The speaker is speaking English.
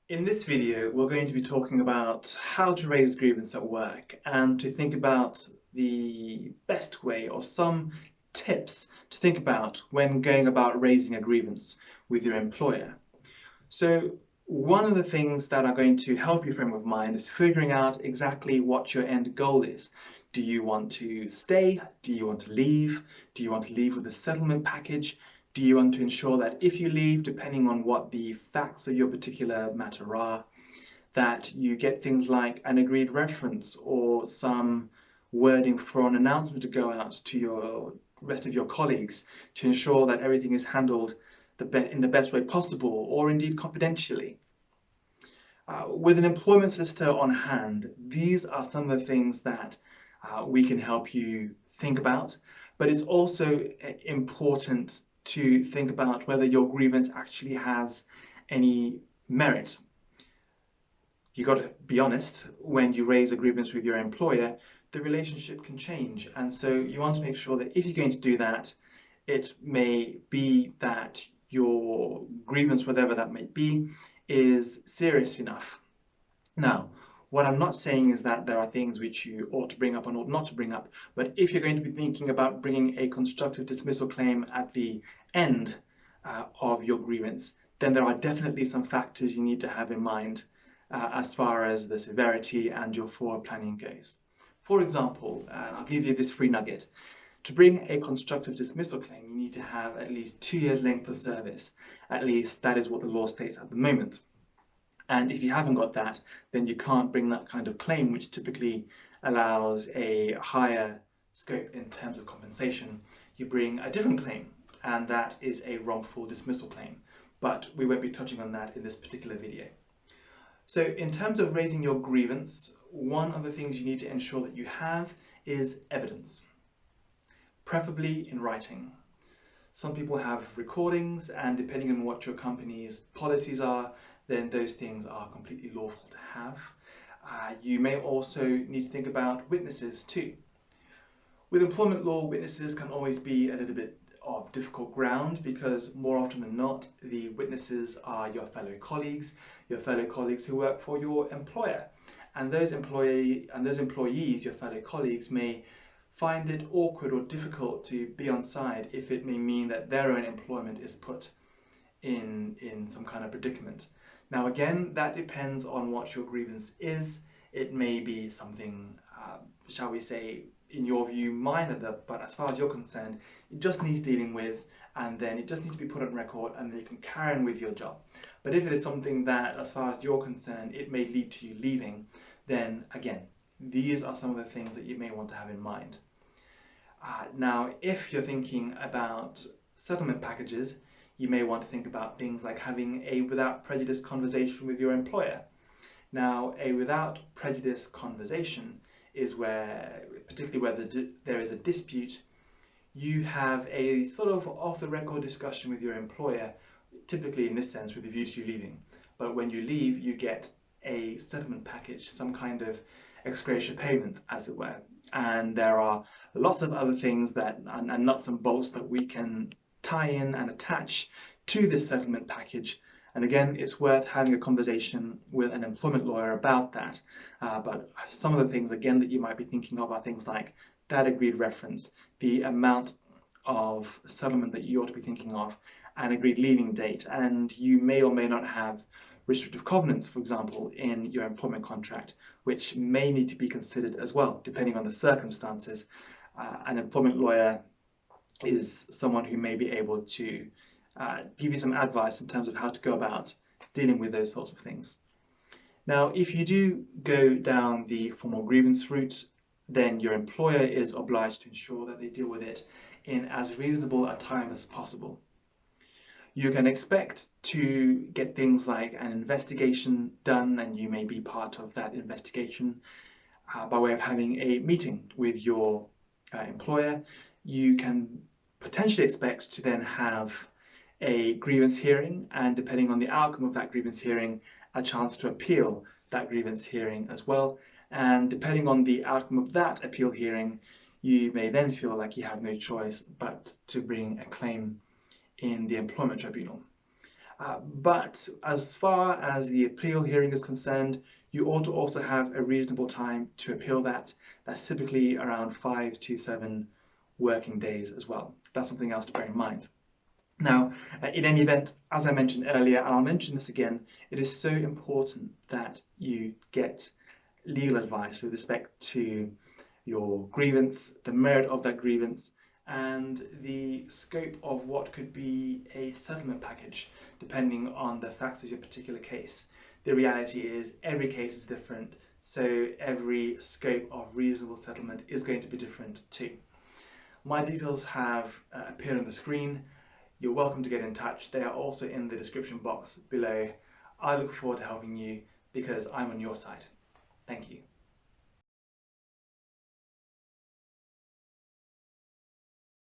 In this video, we're going to be talking about how to raise grievance at work and to think about the best way or some tips to think about when going about raising a grievance with your employer. So one of the things that are going to help your frame of mind is figuring out exactly what your end goal is. Do you want to stay? Do you want to leave? Do you want to leave with a settlement package? Do you want to ensure that if you leave, depending on what the facts of your particular matter are, that you get things like an agreed reference or some wording for an announcement to go out to your rest of your colleagues to ensure that everything is handled in the best way possible, or indeed confidentially. With an employment solicitor on hand, these are some of the things that we can help you think about, but it's also important to think about whether your grievance actually has any merit. You got to be honest, when you raise a grievance with your employer, the relationship can change. And so you want to make sure that if you're going to do that, it may be that your grievance, whatever that may be, is serious enough. Now, what I'm not saying is that there are things which you ought to bring up and ought not to bring up, but if you're going to be thinking about bringing a constructive dismissal claim at the end of your grievance, then there are definitely some factors you need to have in mind as far as the severity and your forward planning goes. For example, I'll give you this free nugget. To bring a constructive dismissal claim, you need to have at least 2 years length of service. At least that is what the law states at the moment. And if you haven't got that, then you can't bring that kind of claim, which typically allows a higher scope in terms of compensation. You bring a different claim, and that is a wrongful dismissal claim. But we won't be touching on that in this particular video. So in terms of raising your grievance, one of the things you need to ensure that you have is evidence, preferably in writing. Some people have recordings, and depending on what your company's policies are, then those things are completely lawful to have. You may also need to think about witnesses too. With employment law, witnesses can always be a little bit of difficult ground because more often than not, the witnesses are your fellow colleagues who work for your employer. And those employees, your fellow colleagues, may find it awkward or difficult to be on side if it may mean that their own employment is put in some kind of predicament. Now again, that depends on what your grievance is. It may be something, shall we say, in your view, minor, but as far as you're concerned, it just needs dealing with, and then it just needs to be put on record, and then you can carry on with your job. But if it is something that, as far as you're concerned, it may lead to you leaving, then again, these are some of the things that you may want to have in mind. Now, if you're thinking about settlement packages, you may want to think about things like having a without prejudice conversation with your employer. Now, a without prejudice conversation is where, particularly where there is a dispute, you have a sort of off-the-record discussion with your employer, typically in this sense with a view to you leaving. But when you leave, you get a settlement package, some kind of ex gratia payment, as it were. And there are lots of other things that, and nuts and bolts that we can tie in and attach to this settlement package. And again, it's worth having a conversation with an employment lawyer about that. But some of the things, again, that you might be thinking of are things like that agreed reference, the amount of settlement that you ought to be thinking of, an agreed leaving date, and you may or may not have restrictive covenants, for example, in your employment contract, which may need to be considered as well, depending on the circumstances. An employment lawyer is someone who may be able to give you some advice in terms of how to go about dealing with those sorts of things. Now, if you do go down the formal grievance route, then your employer is obliged to ensure that they deal with it in as reasonable a time as possible. You can expect to get things like an investigation done, and you may be part of that investigation by way of having a meeting with your employer. You can potentially expect to then have a grievance hearing, and depending on the outcome of that grievance hearing, a chance to appeal that grievance hearing as well. And depending on the outcome of that appeal hearing, you may then feel like you have no choice but to bring a claim in the employment tribunal. But as far as the appeal hearing is concerned, you ought to also have a reasonable time to appeal that. That's typically around 5 to 7 working days as well. That's something else to bear in mind. Now, in any event, as I mentioned earlier, and I'll mention this again, it is so important that you get legal advice with respect to your grievance, the merit of that grievance, and the scope of what could be a settlement package, depending on the facts of your particular case. The reality is every case is different, so every scope of reasonable settlement is going to be different too. My details have appeared on the screen. You're welcome to get in touch. They are also in the description box below. I look forward to helping you because I'm on your side. Thank you.